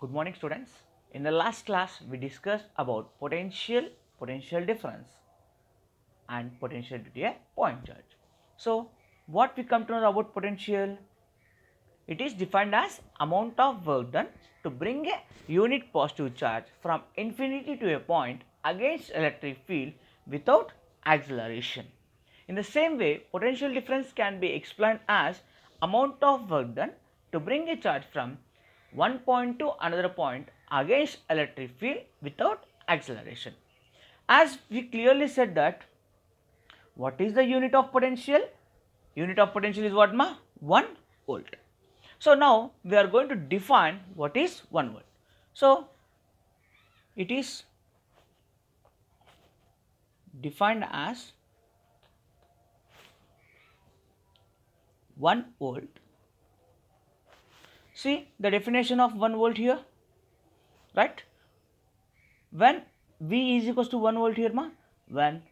Good morning, students. In the last class, we discussed about potential difference, and potential due to a point charge. So, what we come to know about potential? It is defined as amount of work done to bring a unit positive charge from infinity to a point against electric field without acceleration. In the same way, potential difference can be explained as amount of work done to bring a charge from one point to another point against electric field without acceleration. As we clearly said that, what is the unit of potential? Unit of potential is what ma? 1 volt. So now we are going to define what is 1 volt. So it is defined as 1 volt. See the definition of 1 volt here, right? When V is equals to 1 volt here ma, when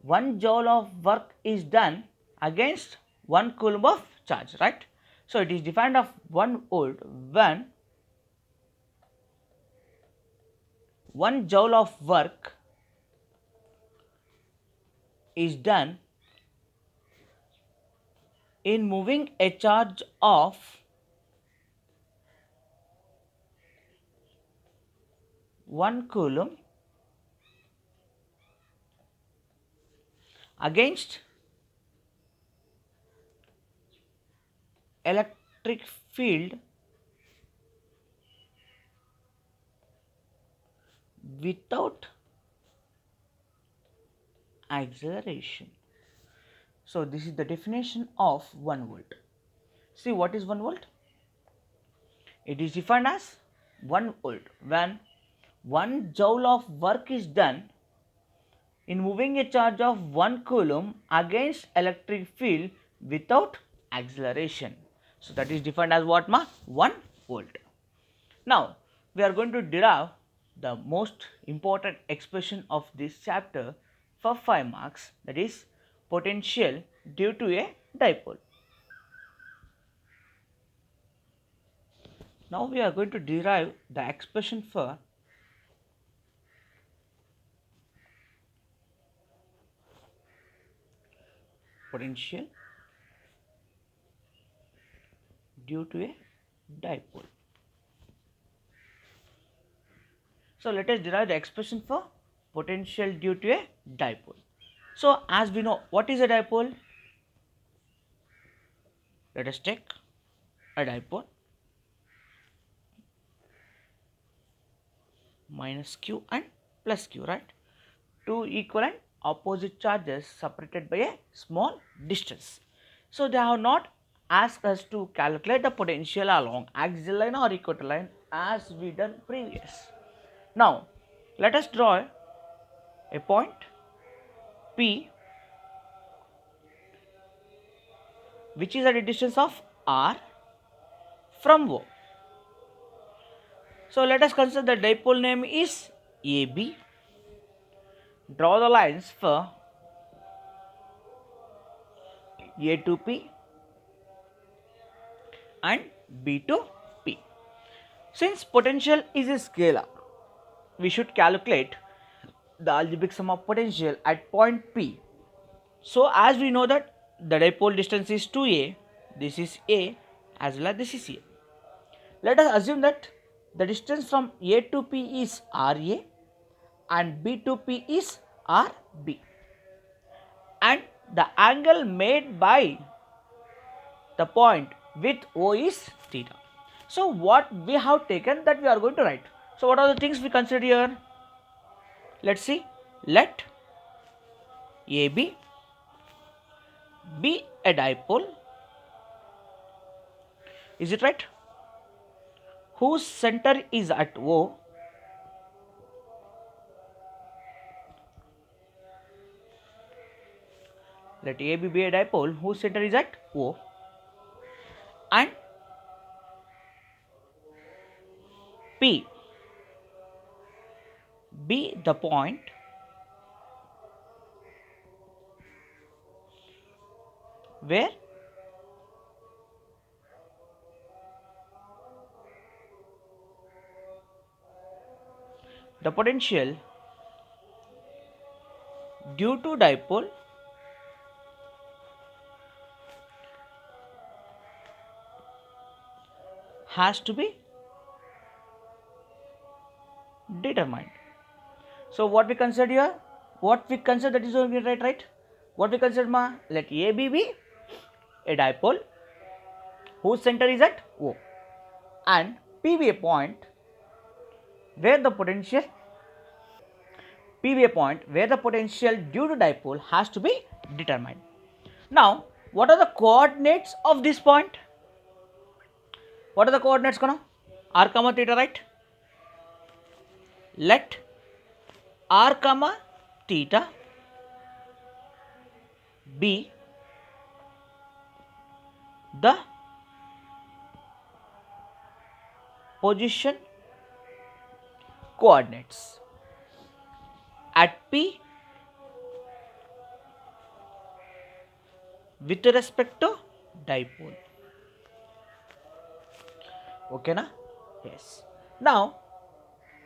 1 joule of work is done against 1 coulomb of charge, right? So it is defined of 1 volt when 1 joule of work is done in moving a charge of 1 coulomb against electric field without acceleration. So this is the definition of 1 volt. See what is 1 volt? It is defined as 1 volt when 1 joule of work is done in moving a charge of 1 coulomb against electric field without acceleration. So that is defined as what ma? 1 volt. Now we are going to derive the most important expression of this chapter for 5 marks, that is potential due to a dipole. Now we are going to derive the expression for potential due to a dipole. So let us derive the expression for potential due to a dipole. So as we know, what is a dipole? Let us take a dipole minus q and plus q, right? Two equal and opposite charges separated by a small distance. So they have not asked us to calculate the potential along axial line or equator line as we done previous. Now let us draw a point P which is at a distance of r from O. So let us consider the dipole name is AB. Draw the lines for A to P and B to P. Since potential is a scalar, we should calculate the algebraic sum of potential at point P. So as we know that the dipole distance is 2a, this is a as well as this is a. Let us assume that the distance from A to P is RA and B to P is RB, and the angle made by the point with O is theta. So what we have taken that we are going to write. So what are the things we consider here? Let's see. Let AB be a dipole. Is it right? Whose center is at O. Let AB be a dipole whose center is at O, and P be the point where the potential due to dipole has to be determined. So what we consider here? What we consider, that is going to be right? What we consider, ma? Let AB be a dipole whose center is at O and P be a point where the potential due to dipole has to be determined. Now, what are the coordinates of this point? What are the coordinates, Kono? R comma theta, right? Let R comma theta be the position coordinates at P with respect to dipole. Okay, na? Yes. Now,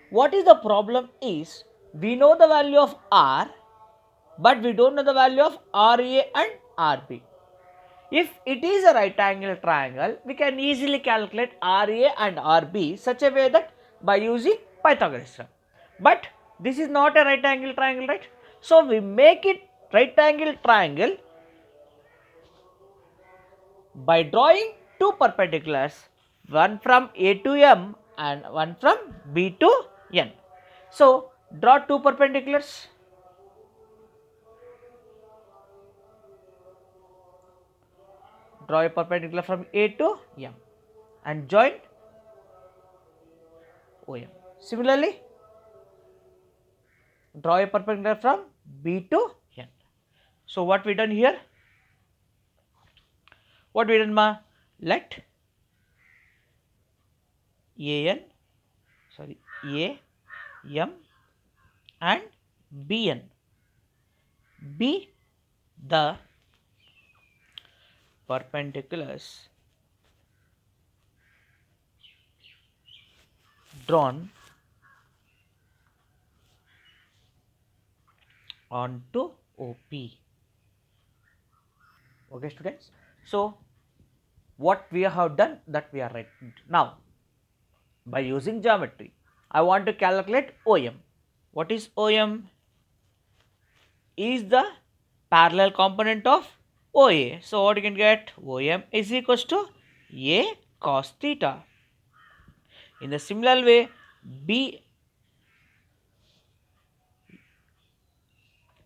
what is the problem is, we know the value of R, but we don't know the value of RA and RB. If it is a right angle triangle, we can easily calculate RA and RB such a way that by using Pythagoras theorem. But this is not a right angle triangle, right? So we make it right angle triangle by drawing two perpendiculars, one from A to M and one from B to N. So draw two perpendiculars. Draw a perpendicular from A to M and join OM. Similarly, draw a perpendicular from B to N. So what we done here? What we done, ma? Let AM and BN be the perpendiculars drawn onto OP. Okay, students. So what we have done, that we are right. Now, by using geometry, I want to calculate OM. What is OM? Is the parallel component of OA. So what you can get? OM is equals to A cos theta. In the similar way,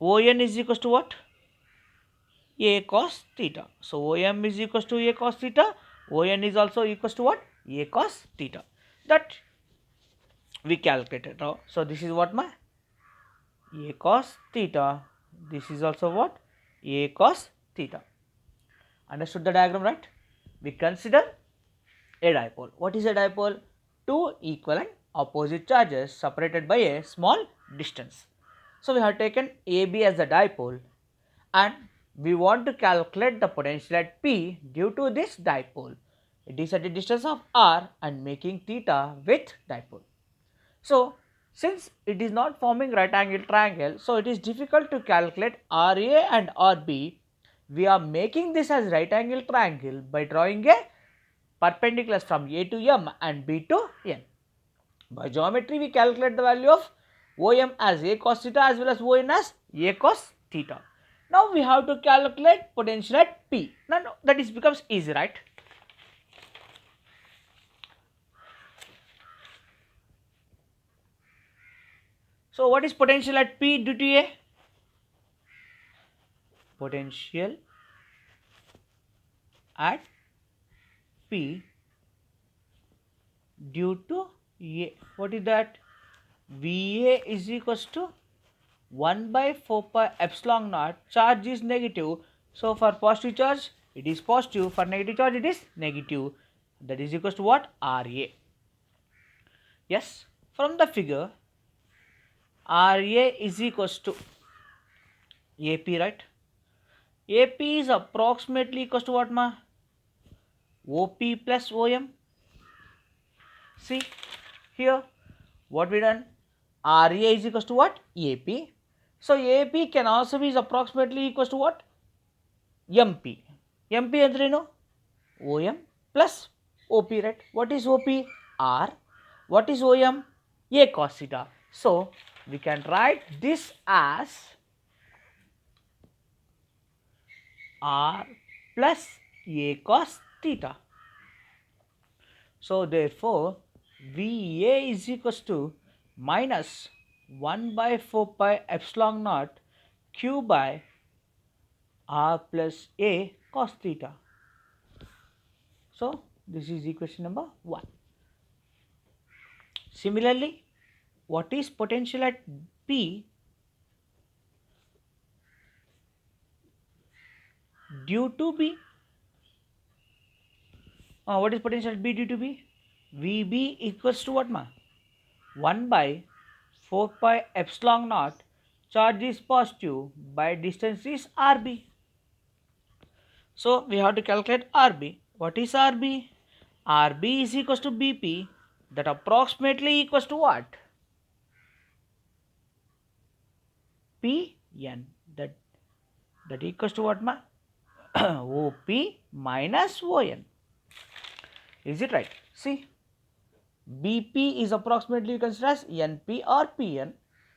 ON is equals to what? A cos theta. So OM is equals to A cos theta. ON is also equals to what? A cos theta. That we calculated now. So this is what, my A cos theta. This is also what? A cos theta. Understood the diagram, right? We consider a dipole. What is a dipole? Two equal and opposite charges separated by a small distance. So we have taken AB as the dipole and we want to calculate the potential at P due to this dipole. It is at a distance of R and making theta with dipole. So since it is not forming right angle triangle, so it is difficult to calculate RA and RB. We are making this as right angle triangle by drawing a perpendiculars from A to M and B to N. By geometry, we calculate the value of OM as A cos theta as well as ON as A cos theta. Now we have to calculate potential at P. Now that is becomes easy, right? So what is potential at P due to A? Potential at P due to A. What is that? VA is equals to 1 by 4 pi epsilon naught. Charge is negative. So for positive charge it is positive. For negative charge it is negative. That is equals to what? RA. Yes. From the figure, RA is equals to AP, right? AP is approximately equals to what, ma? OP plus OM. See here what we done? RA is equals to what? AP. So AP can also be is approximately equals to what? MP. MP andreno OM plus OP, right? What is OP? R. What is OM? A cos theta. So we can write this as R plus A cos theta. So therefore VA is equals to minus 1 by 4 pi epsilon naught Q by R plus A cos theta. So this is equation number 1. Similarly, what is potential at P due to B? What is potential at B due to B? VB equals to what, ma? 1 by 4 pi epsilon naught, charge is positive by distance is RB. So we have to calculate RB. What is RB? RB is equals to BP, that approximately equals to what? PN, that equals to what, ma? OP minus ON. Is it right? See, BP is approximately considered as NP or PN.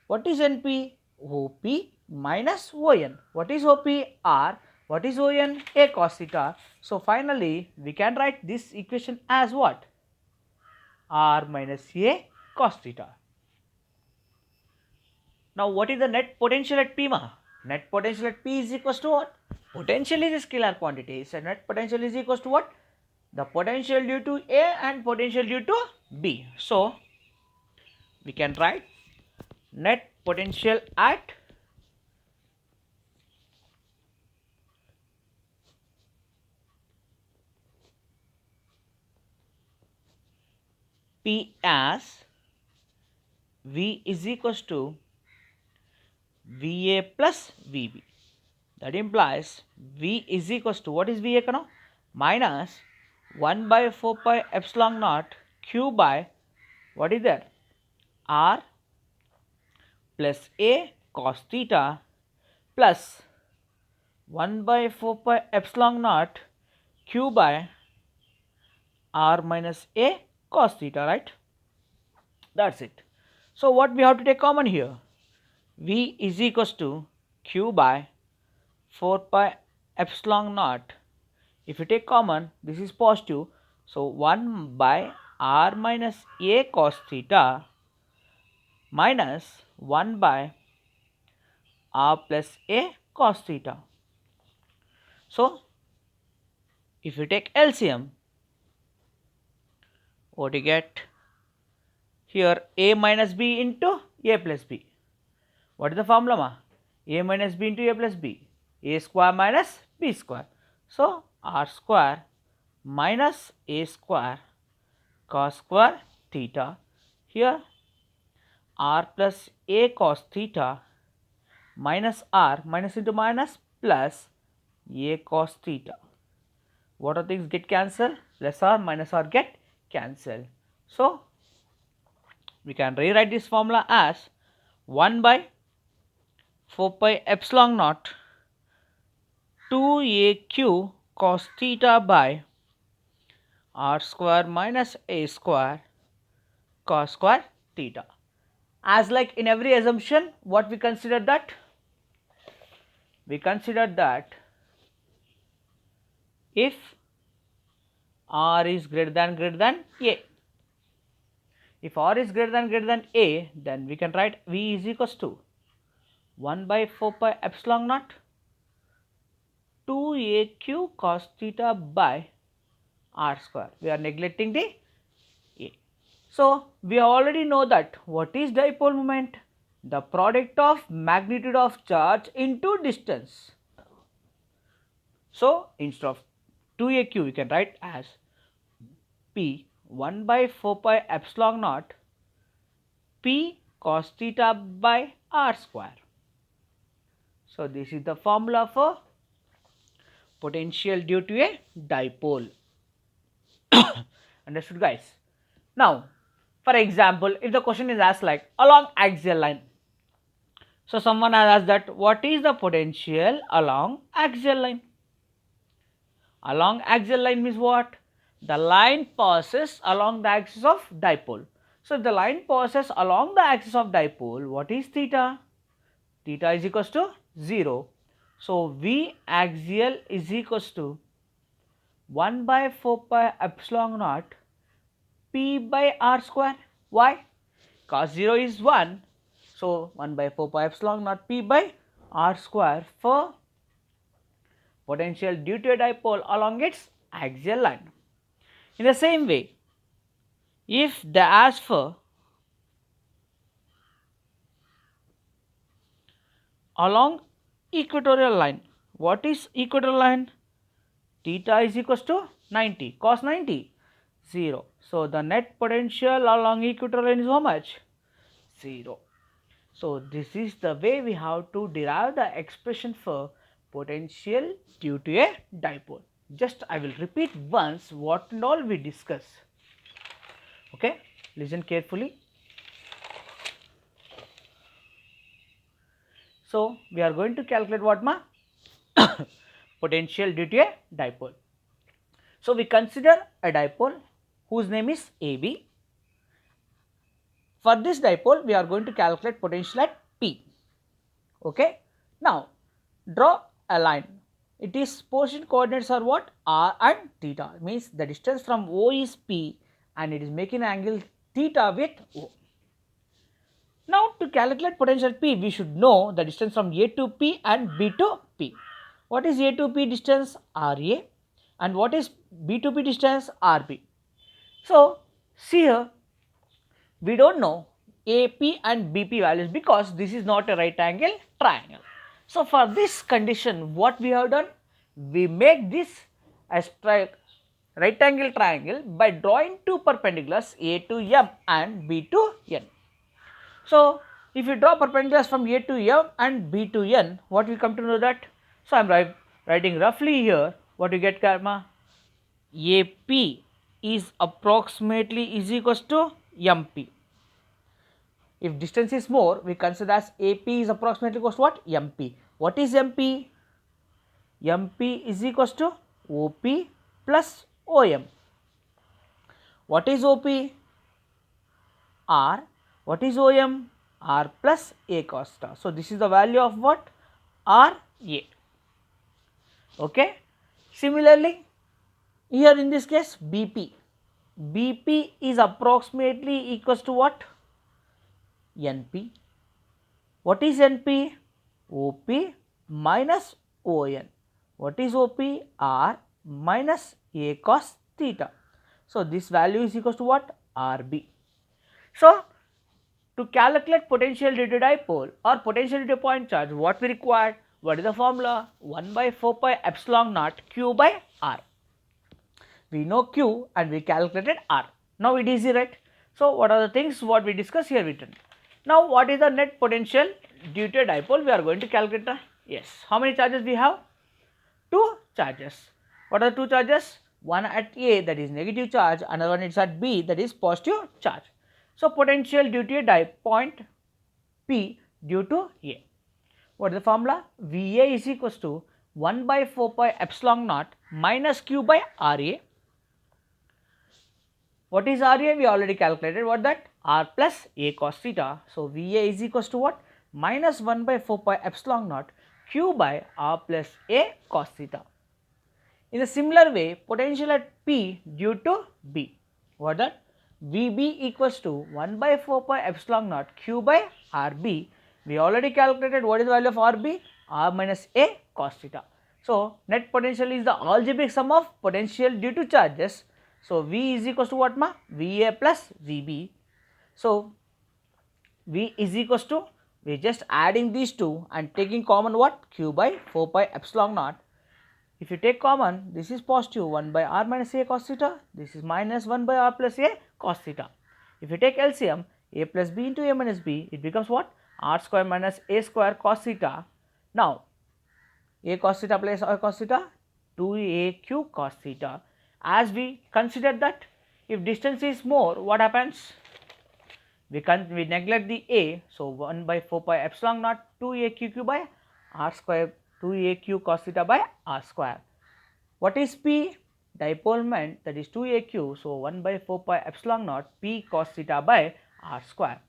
What is NP? OP minus ON. What is OP? R. What is ON? A cos theta. So finally, we can write this equation as what? R minus A cos theta. Now what is the net potential at P, ma? Net potential at P is equals to what? Potential is a scalar quantity. So net potential is equals to what? The potential due to A and potential due to B. So we can write net potential at P as V is equals to VA plus VB. That implies V is equals to, what is VA now? Minus 1 by 4 pi epsilon naught Q by, what is that? R plus A cos theta plus 1 by 4 pi epsilon naught Q by R minus A cos theta, right? That's it. So what we have to take common here? V is equals to Q by 4 pi epsilon naught. If you take common, this is positive. So 1 by R minus A cos theta minus 1 by R plus A cos theta. So if you take LCM, what you get? Here A minus B into A plus B. What is the formula, ma? A minus B into A plus B. A square minus B square. So R square minus A square cos square theta. Here R plus A cos theta minus R, minus into minus, plus A cos theta. What are things get cancelled? Plus R minus R get cancelled. So we can rewrite this formula as 1 by 4 pi epsilon naught 2AQ cos theta by R square minus A square cos square theta. As like in every assumption, what we consider that? We consider that if R is greater than A. If R is greater than A, then we can write V is equals to 1 by 4 pi epsilon naught 2AQ cos theta by R square. We are neglecting the A. So we already know that what is dipole moment? The product of magnitude of charge into distance. So instead of 2AQ, we can write as P 1 by 4 pi epsilon naught P cos theta by R square. So this is the formula for potential due to a dipole. Understood, guys? Now For example, if the question is asked like along axial line, so someone has asked that what is the potential along axial line? Along axial line means what? The line passes along the axis of dipole. So if the line passes along the axis of dipole, what is theta? Theta is equals to 0. So V axial is equals to 1 by 4 pi epsilon naught P by R square. Why? Cos 0 is 1. So 1 by 4 pi epsilon naught P by R square for potential due to a dipole along its axial line. In the same way, if they ask for along equatorial line, what is equatorial line? Theta is equals to 90, cos 90, 0. So the net potential along equatorial line is how much? 0. So this is the way we have to derive the expression for potential due to a dipole. Just I will repeat once what and all we discuss. Okay, listen carefully. So we are going to calculate what ma? Potential due to a dipole. So we consider a dipole whose name is AB. For this dipole, we are going to calculate potential at P. Okay. Now, draw a line. It is position coordinates are what? R and theta. Means the distance from O is P and it is making angle theta with O. Now, to calculate potential P, we should know the distance from A to P and B to P. What is A to P distance? RA. And what is B to P distance? RB. So, see here, we don't know AP and BP values because this is not a right angle triangle. So, for this condition, what we have done? We make this as right angle triangle by drawing two perpendiculars A to M and B to N. So, if you draw perpendiculars from A to M and B to N, what we come to know that? So, I am writing roughly here what you get karma. AP is approximately is equals to MP. If distance is more, we consider as AP is approximately equals to what? MP. What is MP? MP is equals to OP plus OM. What is OP? R. What is OM? R plus A cos theta. So, this is the value of what? RA. Okay. Similarly, here in this case BP. BP is approximately equals to what? NP. What is NP? OP minus ON. What is OP? R minus A cos theta. So, this value is equals to what? RB. So, to calculate potential due to dipole or potential due to point charge, what we require? What is the formula? 1 by 4 pi epsilon naught Q by R. We know Q and we calculated R. Now, it is easy, right? So, what are the things what we discussed here written? Now, what is the net potential due to a dipole? We are going to calculate the, yes. How many charges we have? Two charges. What are the two charges? One at A, that is negative charge, another one is at B, that is positive charge. So, potential due to a point P due to A. What is the formula? VA is equals to 1 by 4 pi epsilon naught minus Q by RA. What is RA? We already calculated. What that? R plus A cos theta. So, VA is equals to what? Minus 1 by 4 pi epsilon naught Q by R plus A cos theta. In a similar way, potential at P due to B. What that? VB equals to 1 by 4 pi epsilon naught Q by RB. We already calculated what is the value of RB? R minus A cos theta. So, net potential is the algebraic sum of potential due to charges. So, V is equals to what ma? VA plus VB. So, V is equals to, we are just adding these two and taking common what? Q by 4 pi epsilon naught. If you take common, this is positive 1 by R minus A cos theta, this is minus 1 by R plus A cos theta. If you take LCM, A plus B into A minus B, it becomes what? R square minus A square cos theta. Now, A cos theta plus R cos theta, 2AQ cos theta. As we consider that if distance is more, what happens? we neglect the A, so 1 by 4 pi epsilon naught 2 a q by r square, 2 a q cos theta by r square. What is P? Dipole moment, that is 2 a q, so 1 by 4 pi epsilon naught P cos theta by r square.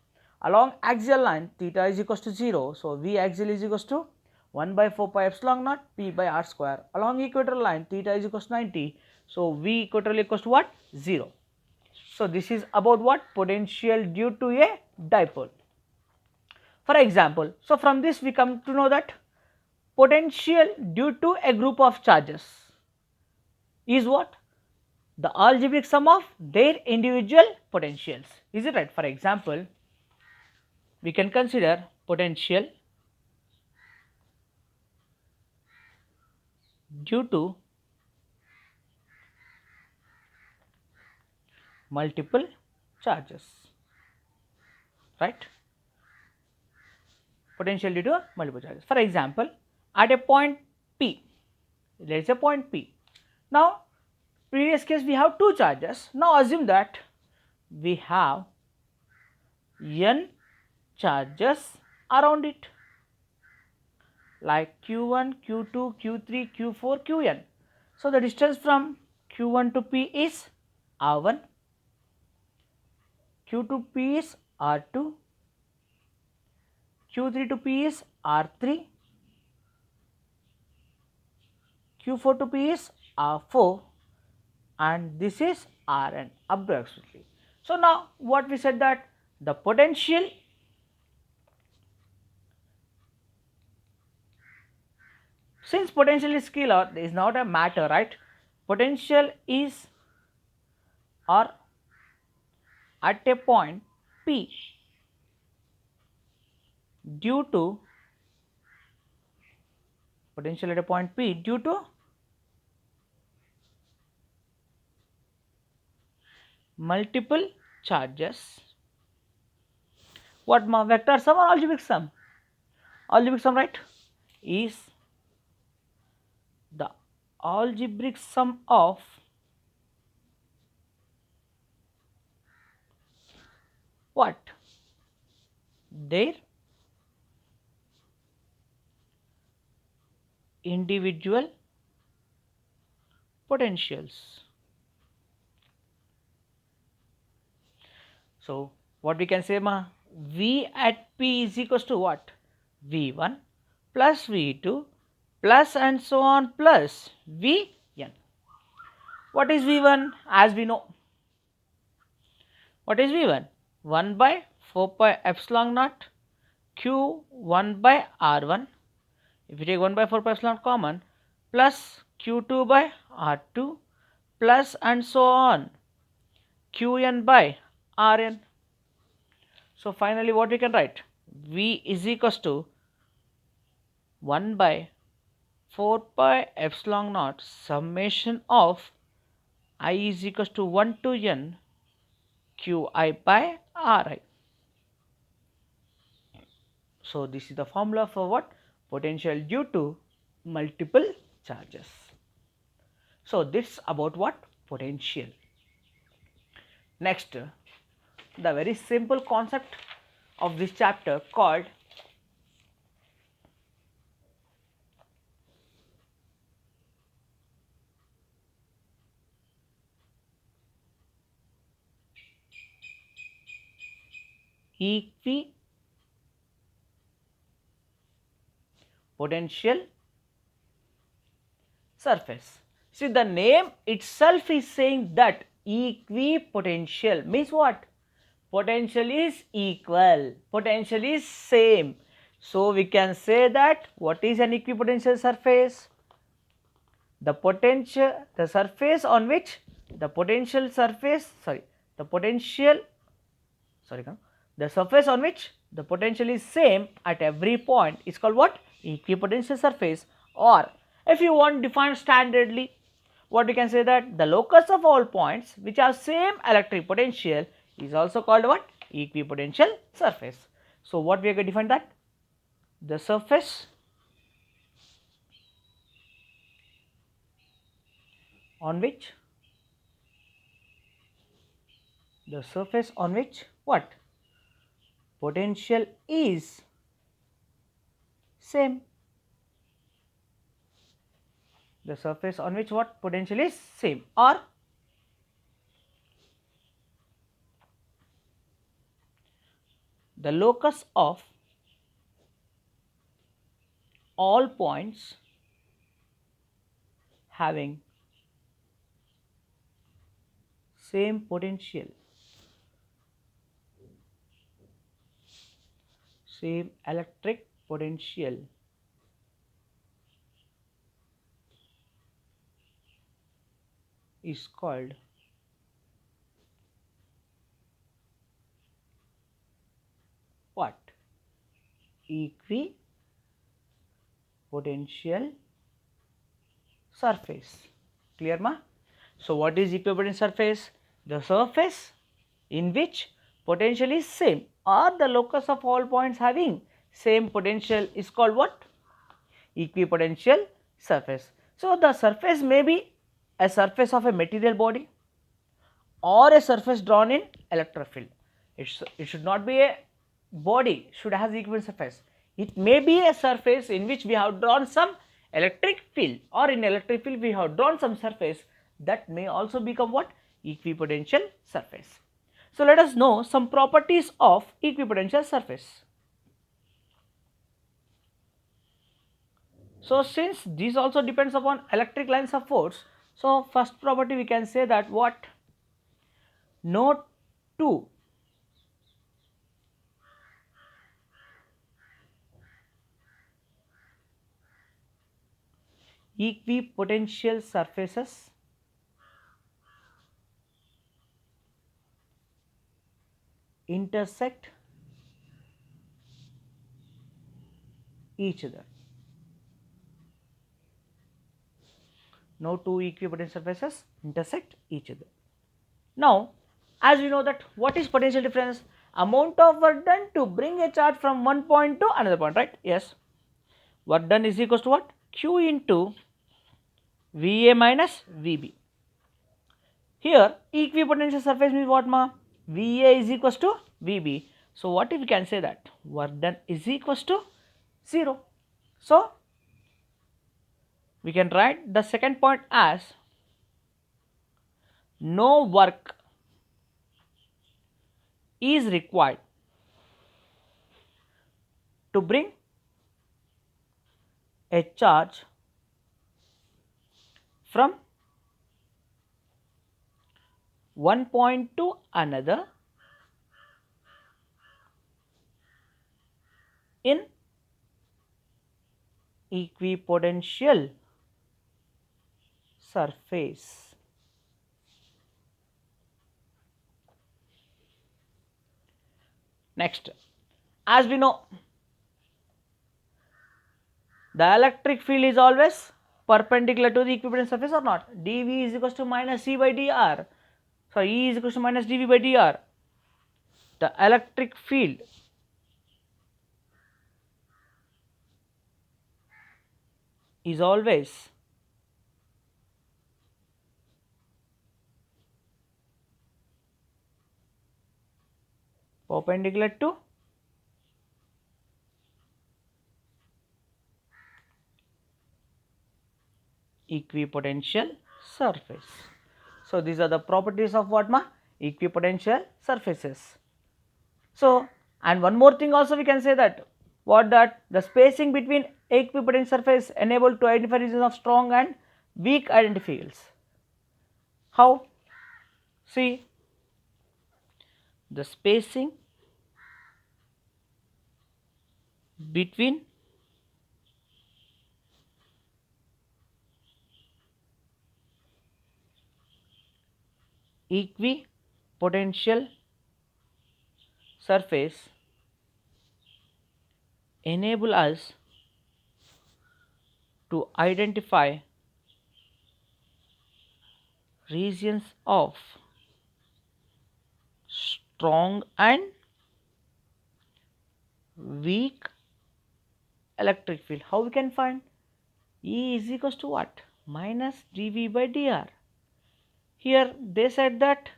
Along axial line theta is equals to 0, so V axial is equals to 1 by 4 pi epsilon naught P by r square. Along equatorial line theta is equals to 90, so V equatorial equals to what? 0. So this is about what? Potential due to a dipole. For example, so from this we come to know that potential due to a group of charges is what? The algebraic sum of their individual potentials. Is it right? For example, we can consider potential due to multiple charges, right? Potential due to multiple charges. For example, at a point P, there is a point P. Now, previous case we have two charges. Now assume that we have n charges around it, like q1, q2, q3, q4, qn. So the distance from q1 to P is r1, q2 to P is r2, q3 to P is r3, q4 to P is r4, and this is Rn approximately. So now what we said, that the potential since potential is scalar, is not a matter, right? Potential is or at a point P due to potential at a point P due to multiple charges. What vector sum or algebraic sum? Algebraic sum, right? Is the algebraic sum of what? Their individual potentials. So what we can say, V at P is equals to what? V1 plus V2 plus and so on plus Vn. What is V1? As we know, what is V1? 1 by 4 pi epsilon naught Q1 by R1. If you take 1 by 4 pi epsilon naught common, plus Q2 by R2 plus and so on Qn by Rn. So finally what we can write? V is equals to 1 by 4 pi epsilon naught summation of I is equals to 1 to n Qi by Ri. So this is the formula for what? Potential due to multiple charges. So this about what? Potential. Next, the very simple concept of this chapter called equipotential surface. See, the name itself is saying that equipotential means what? Potential is equal, potential is same. So we can say that what is an equipotential surface? The potential, the surface on which the potential surface, the potential, the surface on which the potential is same at every point is called what? Equipotential surface. Or if you want to define standardly, what we can say, that the locus of all points which have same electric potential is also called what? Equipotential surface. So what we are going to define that? The surface on which what? potential is same. The surface on which what potential is same, or the locus of all points having same potential, same electric potential is called what? Equipotential surface. Clear ma? So what is equipotential surface? The surface in which potential is same, or the locus of all points having same potential is called what? Equipotential surface. So the surface may be a surface of a material body or a surface drawn in electric field. It should not be a body should has equivalent surface. It may be a surface in which we have drawn some electric field, or in electric field we have drawn some surface, that may also become what? Equipotential surface. So let us know some properties of equipotential surface. So since this also depends upon electric lines of force, so first property we can say that what? No two equipotential surfaces intersect each other. No two equipotential surfaces intersect each other. Now, as we know that what is potential difference? Amount of work done to bring a charge from one point to another point, right? Yes. Work done is equals to what? Q into VA minus VB. Here equipotential surface means what ma? VA is equals to VB. So what if we can say that work done is equals to 0. So we can write the second point as no work is required to bring a charge from one point to another in equipotential surface. Next, as we know, the electric field is always perpendicular to the equipotential surface or not? dV is equals to minus E by dr. So E is equals to minus dV by dr. The electric field is always perpendicular to equipotential surface. So these are the properties of what ma? Equipotential surfaces. So and one more thing also we can say that what, that the spacing between equipotential surface enable to identify regions of strong and weak identifiers. How? See, the spacing between equipotential surface enable us to identify regions of strong and weak electric field. How we can find? E is equals to what? Minus dV by dr. Here they said that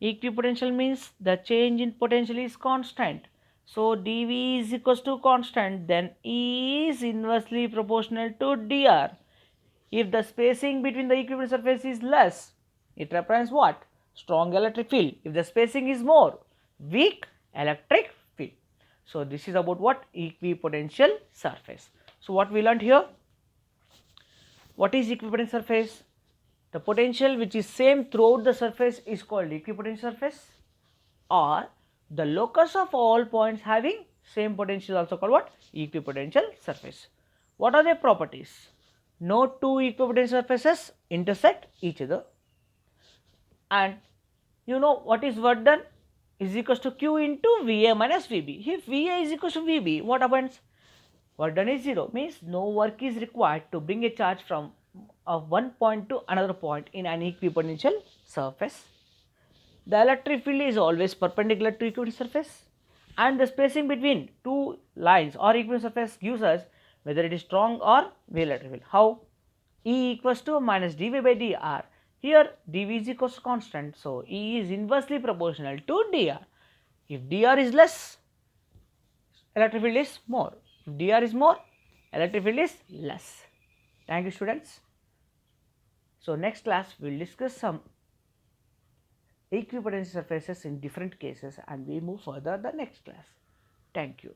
Equipotential means the change in potential is constant. So dV is equals to constant, then E is inversely proportional to dr. If the spacing between the equipotential surface is less, it represents what? Strong electric field. If the spacing is more, weak electric field. So this is about what? Equipotential surface. So what we learned here? What is equipotential surface? The potential which is same throughout the surface is called equipotential surface, or the locus of all points having same potential is also called what? Equipotential surface. What are their properties? No two equipotential surfaces intersect each other, and you know what is work done is equals to Q into VA minus VB. If VA is equals to VB, what happens? Work done is 0, means no work is required to bring a charge from one point to another point in an equipotential surface. The electric field is always perpendicular to equipotential surface, and the spacing between two lines or equipotential surface gives us whether it is strong or weak electric field. How? E equals to minus dV by dr. Here dV is equals to constant, so E is inversely proportional to dr. If dr is less, electric field is more. If dr is more, electric field is less. Thank you, students. So next class we will discuss some equipotential surfaces in different cases, and we move further the next class. Thank you.